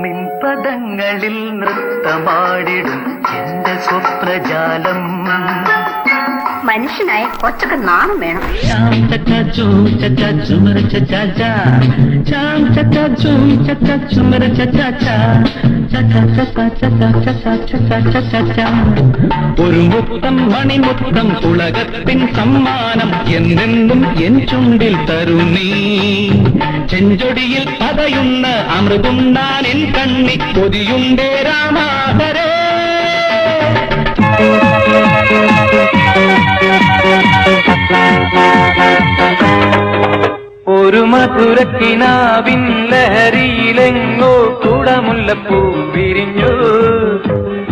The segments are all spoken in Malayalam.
നിൻപദങ്ങളിൽ നൃത്തമാടിടും എന്റെ സ്വപ്നജാലം. മനുഷ്യനായ കൊച്ചൊക്കെ നാണം വേണം. ഒരു മുത്തം മണിമുത്തം ഉലകത്തിൻ സമ്മാനം എന്നെന്നും എൻ ചുണ്ടിൽ തരുന്നീ. ചെഞ്ചൊടിയിൽ പതയുന്ന അമൃതുണ്ടാൻ എൻ കണ്ണി കൊതിയുണ്ടേ രാമാഹരേ. ഒരു മധുരക്കിനാവിൻ ലഹരിയിലെങ്ങോ കുടമുല്ലപ്പൂ വിരിഞ്ഞു.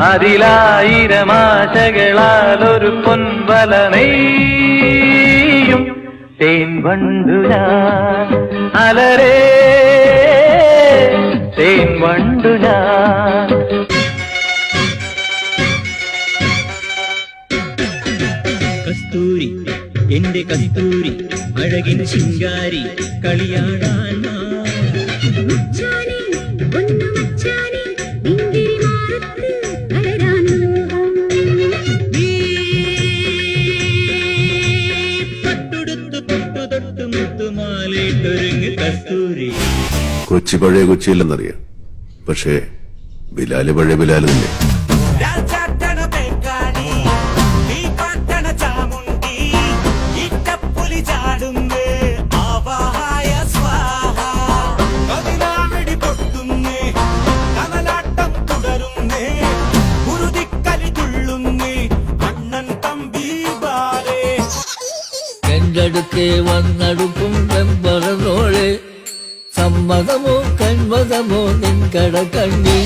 അതിലായിരമാശകളാൽ ഒരു പൊൻവല നെയ്യും തേൻ വണ്ടു ഞാൻ അലരേ തേൻ വണ്ടു ഞാൻ. കസ്തൂരി എന്റെ കസ്തൂരി അഴകിൻ ശിങ്കാരി കളിയാടാൻ തൊട്ടുതൊട്ട് മുത്തുമാലയിട്ടൊരുങ്ങ് കസ്തൂരി. കൊച്ചി പഴയ കൊച്ചിയില്ലെന്നറിയാം, പക്ഷേ ബിലാല് പഴയ ബിലാല് തന്നെ. കണ്ടടുക്കെ വന്നടുക്കും വെമ്പറോളെ സമ്മതമോ കൺമതമോ നിൻകട കണ്ണി.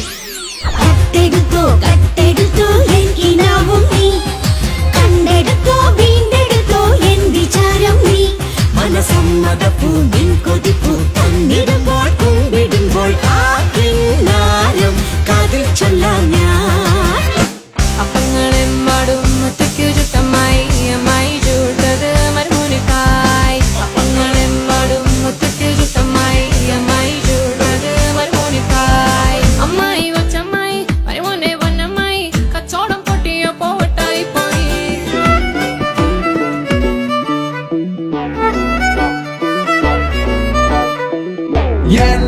കട്ടെടുത്തോ കട്ടെടുത്തോ എനിക്കിനാവും നീ, കണ്ടെടുത്തോ വീണ്ടെടുത്തോ എൻ വിചാരം നീ. മനസമ്മതപ്പൂ നിൻ കൊതിപ്പൂ തന്നിടുമ്പോൾ കുമ്പിടുമ്പോൾ ആ കിന്നാരം കാതിൽ ചൊല്ലാം ഞാൻ. അപ്പങ്ങളെമ്പാടും മുറ്റയ്ക്കു ചുറ്റമായി അമ്മായി ചൂട്ടത് മരുമോനിക്കായി. അപ്പങ്ങളെമ്പാടും മുറ്റയ്ക്കു ചുറ്റമായി അമ്മായി ചൂട്ടത് മരുമോനിക്കായി. അമ്മായി കൊച്ചമ്മായി മരുമോനെ പൊന്നമ്മായി കച്ചോടം പൊട്ടിയ പോട്ടായി പോയി. എൻ